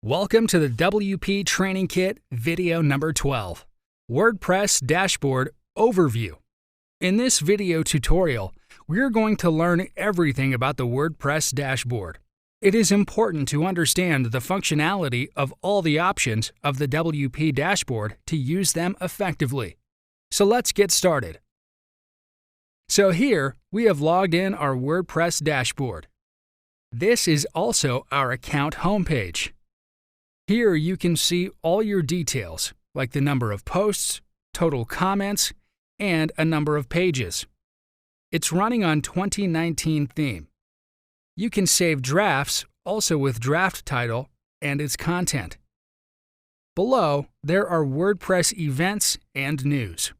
Welcome to the WP Training Kit video number 12, WordPress Dashboard Overview. In this video tutorial, we're going to learn everything about the WordPress dashboard. It is important to understand the functionality of all the options of the WP dashboard to use them effectively. So let's get started. So here, we have logged in our WordPress dashboard. This is also our account homepage. Here you can see all your details, like the number of posts, total comments, and a number of pages. It's running on 2019 theme. You can save drafts also with draft title and its content. Below, there are WordPress events and news.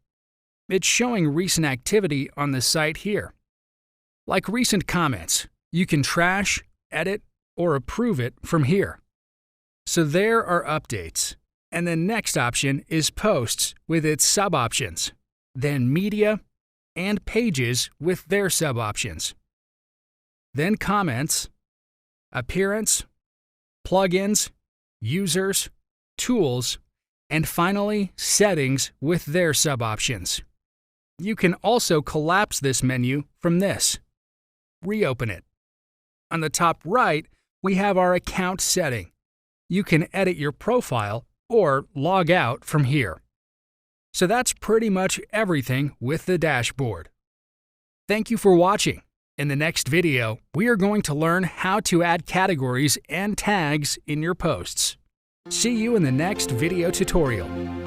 It's showing recent activity on the site here. Like recent comments, you can trash, edit, or approve it from here. So there are updates, and the next option is posts with its sub-options, then media, and pages with their sub-options. Then comments, appearance, plugins, users, tools, and finally settings with their sub-options. You can also collapse this menu from this. Reopen it. On the top right, we have our account setting. You can edit your profile or log out from here. So that's pretty much everything with the dashboard. Thank you for watching. In the next video, we are going to learn how to add categories and tags in your posts. See you in the next video tutorial.